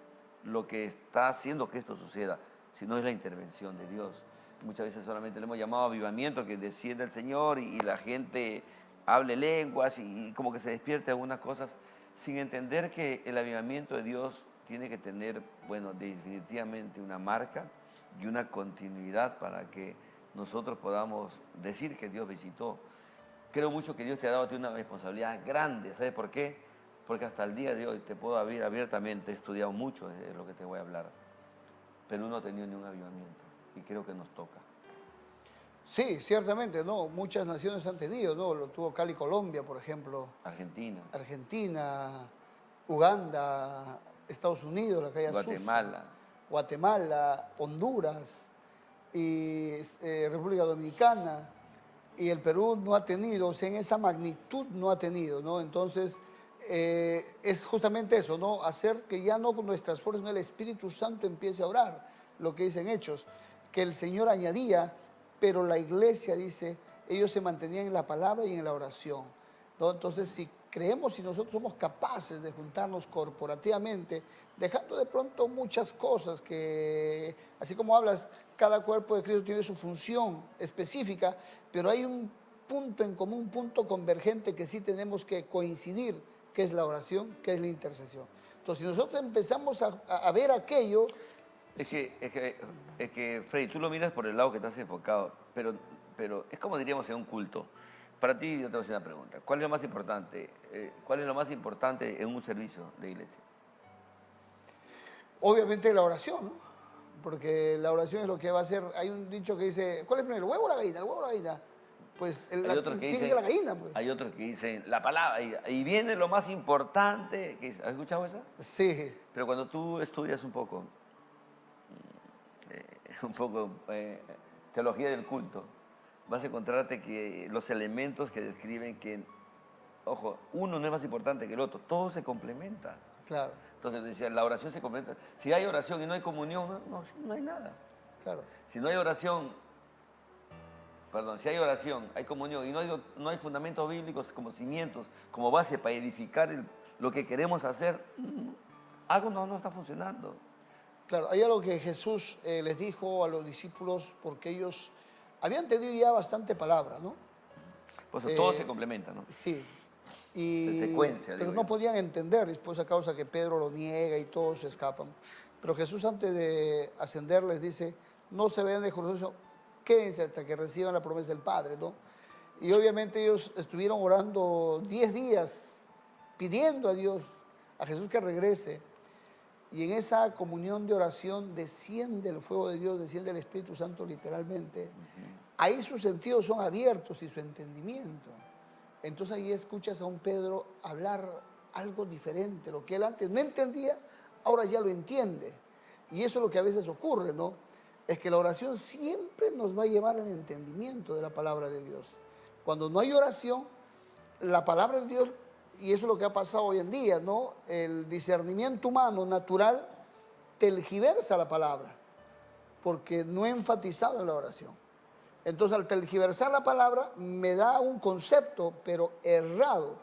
lo que está haciendo que esto suceda, sino es la intervención de Dios. Muchas veces solamente le hemos llamado avivamiento, que descienda el Señor y la gente hable lenguas y como que se despierte algunas cosas, sin entender que el avivamiento de Dios tiene que tener, bueno, definitivamente una marca y una continuidad para que nosotros podamos decir que Dios visitó. Creo mucho que Dios te ha dado a ti una responsabilidad grande. ¿Sabes por qué? Porque hasta el día de hoy te puedo abrir abiertamente, he estudiado mucho de lo que te voy a hablar, pero no he tenido ni un avivamiento y creo que nos toca. Sí, ciertamente, ¿no? Muchas naciones han tenido, ¿no? Lo tuvo Cali, Colombia, por ejemplo. Argentina. Argentina, Uganda, Estados Unidos, la calle Guatemala. Guatemala, Honduras y República Dominicana. Y el Perú no ha tenido, o sea, en esa magnitud no ha tenido, ¿no? Entonces, es justamente eso, ¿no? Hacer que ya no con nuestras fuerzas, el Espíritu Santo empiece a orar, lo que dicen Hechos, que el Señor añadía, pero la iglesia dice, ellos se mantenían en la palabra y en la oración, ¿no? Entonces, si creemos, si nosotros somos capaces de juntarnos corporativamente, dejando de pronto muchas cosas que, así como hablas, cada cuerpo de Cristo tiene su función específica, pero hay un punto en común, un punto convergente que sí tenemos que coincidir, que es la oración, que es la intercesión. Entonces, si nosotros empezamos a ver aquello... Es que, Freddy, tú lo miras por el lado que estás enfocado, pero es como diríamos en un culto. Para ti, yo te voy a hacer una pregunta. ¿Cuál es lo más importante? ¿Cuál es lo más importante en un servicio de iglesia? Obviamente la oración, ¿no? Porque la oración es lo que va a hacer. Hay un dicho que dice, ¿cuál es primero, el huevo o la gallina? El huevo o la gallina. Pues Hay otros que tiene que dicen, ser la gallina, pues. hay otros que dicen la palabra, y viene lo más importante. ¿Has escuchado eso? Sí, Pero cuando tú estudias un poco teología del culto, vas a encontrarte que los elementos que describen que, ojo, uno no es más importante que el otro, todo se complementa. claro, Entonces decía, la oración se complementa. Si hay oración y no hay comunión, no hay nada. claro. Si no hay oración, perdón, si hay oración, hay comunión y no hay fundamentos bíblicos como cimientos, como base para edificar lo que queremos hacer, algo no está funcionando. Claro, hay algo que Jesús les dijo a los discípulos porque ellos habían tenido ya bastante palabra, ¿no? Por eso todo se complementa, ¿no? Sí, secuencia, pero digo no yo. podían entender, después a causa que Pedro lo niega y todos se escapan. Pero Jesús antes de ascender les dice, no se vayan de Jerusalén, quédense hasta que reciban la promesa del Padre, ¿no? Y obviamente ellos estuvieron orando 10 días, pidiendo a Dios, a Jesús que regrese. Y en esa comunión de oración desciende el fuego de Dios, desciende el Espíritu Santo literalmente. Ahí sus sentidos son abiertos y su entendimiento. Entonces ahí escuchas a un Pedro hablar algo diferente. Lo que él antes no entendía, ahora ya lo entiende. Y eso es lo que a veces ocurre, ¿no? Es que la oración siempre nos va a llevar al entendimiento de la palabra de Dios. Cuando no hay oración, la palabra de Dios, y eso es lo que ha pasado hoy en día, ¿no? El discernimiento humano natural tergiversa la palabra, porque no he enfatizado en la oración. Entonces, al tergiversar la palabra, me da un concepto, pero errado,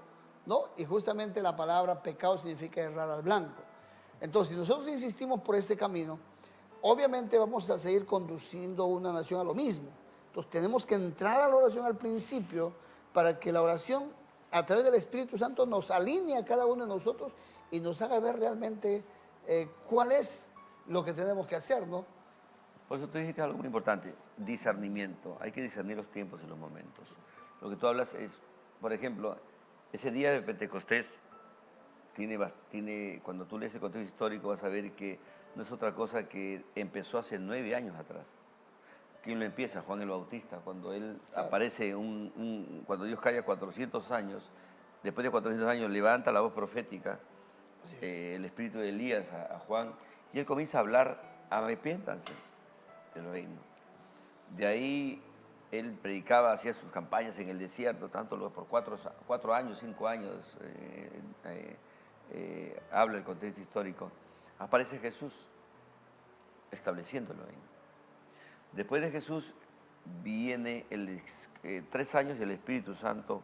¿no? Y justamente la palabra pecado significa errar al blanco. Entonces, si nosotros insistimos por ese camino, obviamente vamos a seguir conduciendo una nación a lo mismo. Entonces, tenemos que entrar a la oración al principio para que la oración, a través del Espíritu Santo, nos alinee a cada uno de nosotros y nos haga ver realmente cuál es lo que tenemos que hacer, ¿no? Por eso tú dijiste algo muy importante, discernimiento. Hay que discernir los tiempos y los momentos. Lo que tú hablas es, por ejemplo, ese día de Pentecostés cuando tú lees el contexto histórico vas a ver que no es otra cosa que empezó hace 9 años atrás. ¿Quién lo empieza? Juan el Bautista, cuando él aparece, cuando Dios calla 400 años, después de 400 años levanta la voz profética, el espíritu de Elías a Juan, y él comienza a hablar, arrepiéntanse del reino. De ahí él predicaba, hacía sus campañas en el desierto, por 4 años, 5 años, habla el contexto histórico. Aparece Jesús estableciendo el reino. Después de Jesús viene 3 años y el Espíritu Santo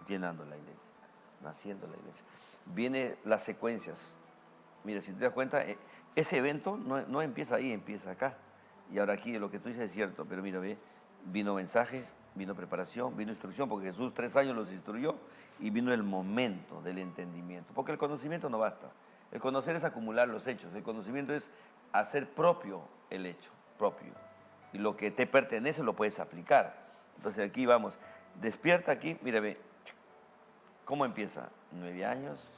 llenando la iglesia, naciendo la iglesia. Vienen las secuencias. Mira, si te das cuenta, ese evento no empieza ahí, empieza acá. Y ahora aquí lo que tú dices es cierto, pero mira, ve, vino mensajes, vino preparación, vino instrucción, porque Jesús 3 años los instruyó y vino el momento del entendimiento. Porque el conocimiento no basta. El conocer es acumular los hechos, el conocimiento es hacer propio el hecho, propio. Y lo que te pertenece lo puedes aplicar. Entonces aquí vamos, despierta aquí, mira, ve, ¿cómo empieza? 9 años.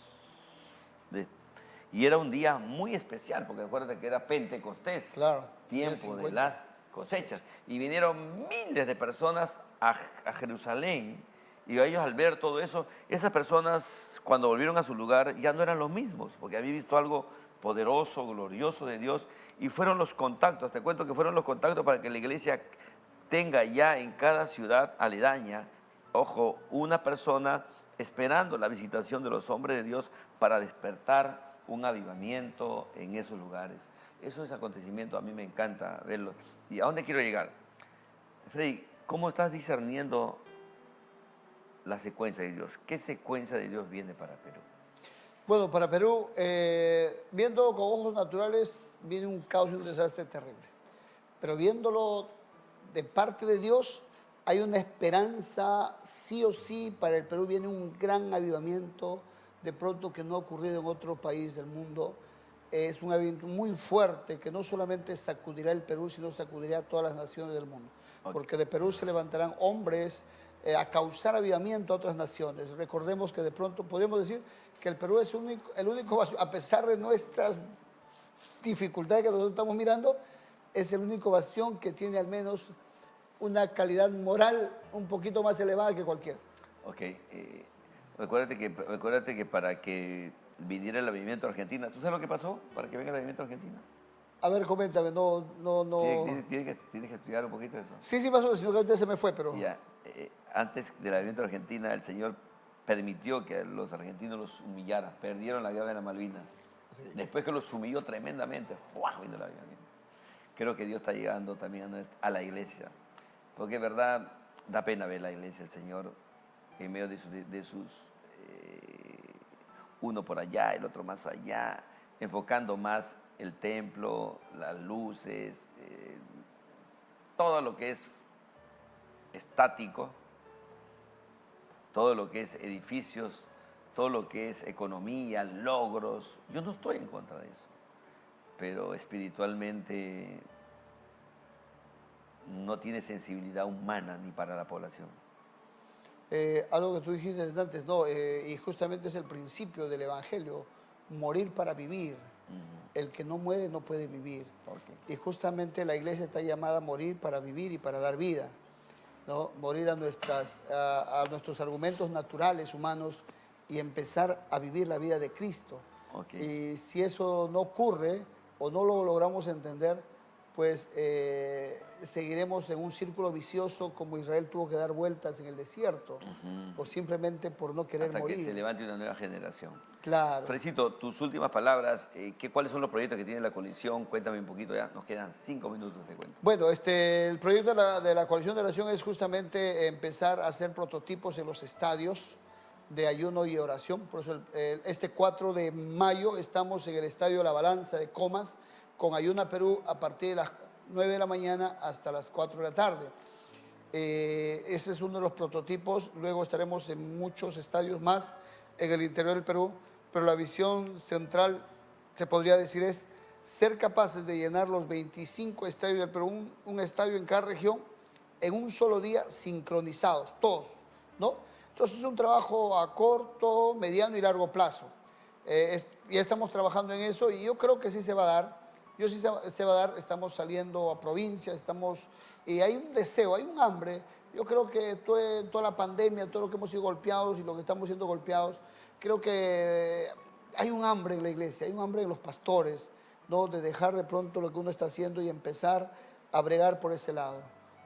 Y era un día muy especial, porque acuérdate que era Pentecostés, Claro, tiempo de las cosechas. Y vinieron miles de personas a Jerusalén, y ellos al ver todo eso, esas personas cuando volvieron a su lugar ya no eran los mismos, porque habían visto algo poderoso, glorioso de Dios, y fueron los contactos, te cuento que fueron los contactos para que la iglesia tenga ya en cada ciudad aledaña, ojo, una persona esperando la visitación de los hombres de Dios para despertar un avivamiento en esos lugares. Esos acontecimientos a mí me encanta verlos. ¿Y a dónde quiero llegar? Freddy, ¿cómo estás discerniendo la secuencia de Dios? ¿Qué secuencia de Dios viene para Perú? Bueno, para Perú, viendo con ojos naturales, viene un caos y un desastre terrible. Pero viéndolo de parte de Dios, hay una esperanza, sí o sí, para el Perú viene un gran avivamiento, de pronto que no ha ocurrido en otro país del mundo. Es un avivamiento muy fuerte que no solamente sacudirá el Perú, sino sacudirá a todas las naciones del mundo. Okay. Porque de Perú se levantarán hombres a causar avivamiento a otras naciones. Recordemos que de pronto podemos decir que el Perú es el único, a pesar de nuestras dificultades que nosotros estamos mirando, es el único bastión que tiene al menos una calidad moral un poquito más elevada que cualquiera. Ok, recuérdate que para que viniera el avivamiento a Argentina, ¿tú sabes lo que pasó para que venga el avivamiento a Argentina? A ver, coméntame, no. Tienes que estudiar un poquito eso. Sí pasó, sino que ahorita se me fue, pero... Ya, antes del avivamiento a Argentina, el Señor permitió que los argentinos los humillaran, perdieron la guerra de las Malvinas. Sí. Después que los humilló tremendamente, ¡guau! Vino el avivamiento. Creo que Dios está llegando también a la iglesia, porque es verdad, da pena ver la iglesia, el Señor, en medio de sus uno por allá, el otro más allá, enfocando más el templo, las luces, todo lo que es estático, todo lo que es edificios, todo lo que es economía, logros. Yo no estoy en contra de eso, pero espiritualmente no tiene sensibilidad humana ni para la población. Algo que tú dijiste antes, no, y justamente es el principio del Evangelio, morir para vivir. El que no muere no puede vivir. Okay. Y justamente la iglesia está llamada a morir para vivir y para dar vida, ¿no? Morir a nuestros argumentos naturales, humanos, y empezar a vivir la vida de Cristo. Okay. Y si eso no ocurre o no lo logramos entender, pues seguiremos en un círculo vicioso como Israel tuvo que dar vueltas en el desierto, por simplemente por no querer Hasta morir. que se levante una nueva generación. Claro. Fredcito, tus últimas palabras, ¿cuáles son los proyectos que tiene la coalición? Cuéntame un poquito ya, nos quedan 5 minutos de cuento. Bueno, el proyecto de la coalición de oración es justamente empezar a hacer prototipos en los estadios de ayuno y oración. Por eso este 4 de mayo estamos en el Estadio La Balanza de Comas con Ayuna Perú a partir de las 9 de la mañana hasta las 4 de la tarde. Ese es uno de los prototipos. Luego estaremos en muchos estadios más en el interior del Perú, pero la visión central, se podría decir, es ser capaces de llenar los 25 estadios del Perú, un estadio en cada región, en un solo día, sincronizados, todos, ¿no? Entonces es un trabajo a corto, mediano y largo plazo. Ya estamos trabajando en eso y yo creo que sí se va a dar. Se va a dar, estamos saliendo a provincias, y hay un deseo, hay un hambre. Yo creo que toda la pandemia, todo lo que hemos sido golpeados y lo que estamos siendo golpeados, creo que hay un hambre en la iglesia, hay un hambre en los pastores, ¿no? De dejar de pronto lo que uno está haciendo y empezar a bregar por ese lado,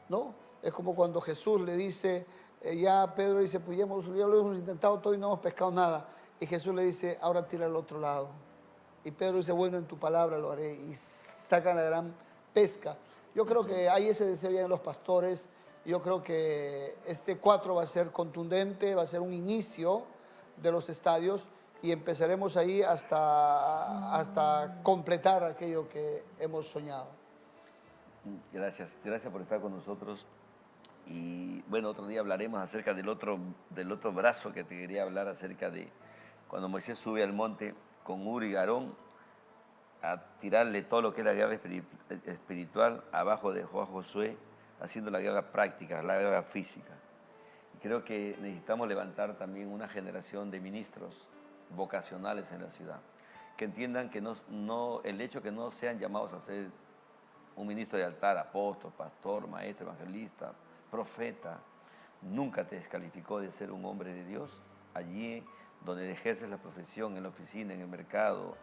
¿no? Es como cuando Jesús le dice, ya Pedro dice, pues ya lo hemos intentado todo y no hemos pescado nada. Y Jesús le dice, ahora tira al otro lado. Y Pedro dice, bueno, en tu palabra lo haré. Y sacan la gran pesca. Yo creo que hay ese deseo ya en los pastores. Yo creo que este 4 va a ser contundente, va a ser un inicio de los estadios y empezaremos ahí hasta completar aquello que hemos soñado. Gracias por estar con nosotros. Y bueno, otro día hablaremos acerca del otro brazo que te quería hablar, acerca de cuando Moisés sube al monte con Uri y Aarón a tirarle todo lo que es la guerra espiritual abajo de Josué, haciendo la guerra práctica, la guerra física. Y creo que necesitamos levantar también una generación de ministros vocacionales en la ciudad, que entiendan que el hecho que no sean llamados a ser un ministro de altar, apóstol, pastor, maestro, evangelista, profeta, nunca te descalificó de ser un hombre de Dios allí donde ejerces la profesión, en la oficina, en el mercado,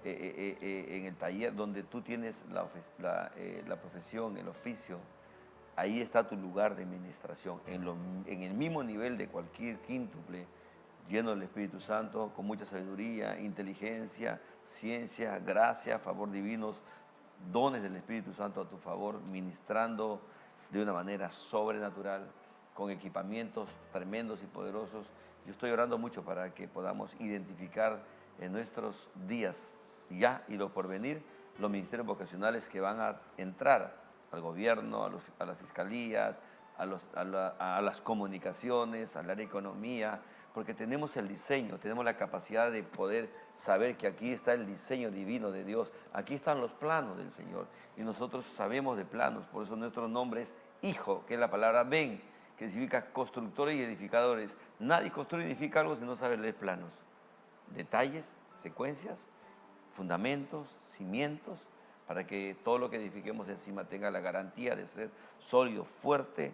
en el taller, donde tú tienes la profesión, el oficio. Ahí está tu lugar de administración, en el mismo nivel de cualquier quíntuple, lleno del Espíritu Santo, con mucha sabiduría, inteligencia, ciencia, gracia, favor divinos, dones del Espíritu Santo a tu favor, ministrando de una manera sobrenatural, con equipamientos tremendos y poderosos. Yo estoy orando mucho para que podamos identificar en nuestros días ya y lo por venir los ministerios vocacionales que van a entrar al gobierno, a las fiscalías, a las comunicaciones, al área de economía, porque tenemos el diseño, tenemos la capacidad de poder saber que aquí está el diseño divino de Dios, aquí están los planos del Señor y nosotros sabemos de planos, por eso nuestro nombre es Hijo, que es la palabra ven, que significa constructores y edificadores. Nadie construye y edifica algo si no sabe leer planos, detalles, secuencias, fundamentos, cimientos, para que todo lo que edifiquemos encima tenga la garantía de ser sólido, fuerte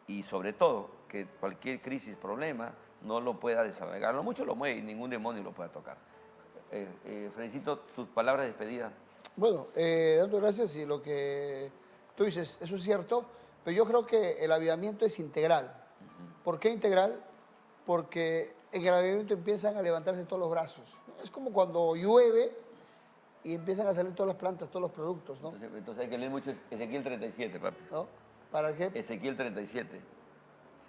y sobre todo que cualquier crisis, problema, no lo pueda desarraigar. Lo mucho lo mueve y ningún demonio lo pueda tocar. Fredicito, tus palabras de despedida. Bueno, dando gracias y lo que tú dices, eso es cierto, pero yo creo que el avivamiento es integral. ¿Por qué integral? Porque en el avivamiento empiezan a levantarse todos los brazos, ¿no? Es como cuando llueve y empiezan a salir todas las plantas, todos los productos, ¿no? Entonces hay que leer mucho Ezequiel 37, papi. ¿No? ¿Para qué? Ezequiel 37.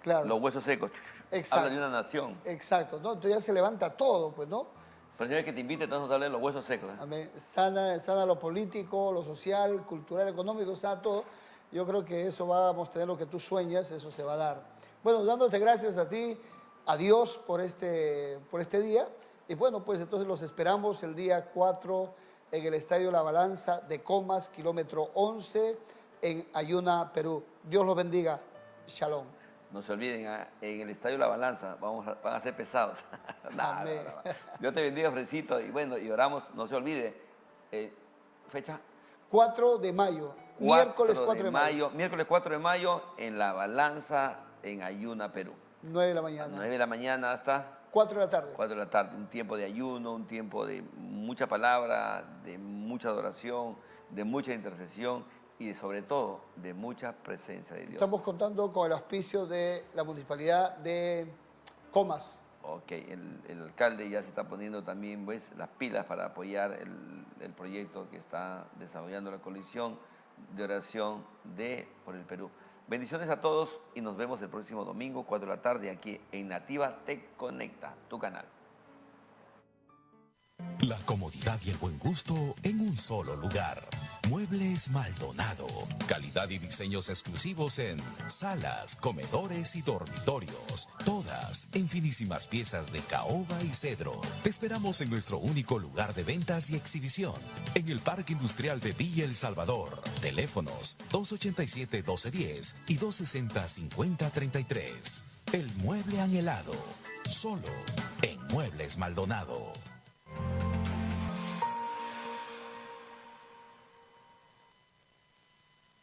Claro. Los huesos secos. Exacto. Habla de una nación. Exacto, ¿no? Entonces ya se levanta todo, pues, ¿no? Pero si que te invite, entonces a hablar de los huesos secos. Amén. Sana lo político, lo social, cultural, económico, sana todo. Yo creo que eso vamos a tener lo que tú sueñas, eso se va a dar. Bueno, dándote gracias a ti, a Dios por este día. Y bueno, pues entonces los esperamos el día 4 en el Estadio La Balanza de Comas, kilómetro 11, en Ayuna, Perú. Dios los bendiga. Shalom. No se olviden, en el Estadio La Balanza van a ser pesados. Amén. Dios te bendiga, Fresito. Y bueno, y oramos, no se olvide. Fecha 4 de mayo, miércoles 4 de mayo. Miércoles 4 de mayo en La Balanza, en Ayuna, Perú. 9 de la mañana. 9 de la mañana hasta 4 de la tarde. 4 de la tarde. Un tiempo de ayuno, un tiempo de mucha palabra, de mucha adoración, de mucha intercesión y sobre todo de mucha presencia de Dios. Estamos contando con el auspicio de la Municipalidad de Comas. Ok, el alcalde ya se está poniendo también pues, las pilas para apoyar el proyecto que está desarrollando la coalición de oración por el Perú. Bendiciones a todos y nos vemos el próximo domingo, 4 de la tarde, aquí en Nativa Te Conecta, tu canal. La comodidad y el buen gusto en un solo lugar. Muebles Maldonado. Calidad y diseños exclusivos en salas, comedores y dormitorios. Todas en finísimas piezas de caoba y cedro. Te esperamos en nuestro único lugar de ventas y exhibición. En el Parque Industrial de Villa El Salvador. Teléfonos 287-1210 y 260-5033. El mueble anhelado. Solo en Muebles Maldonado.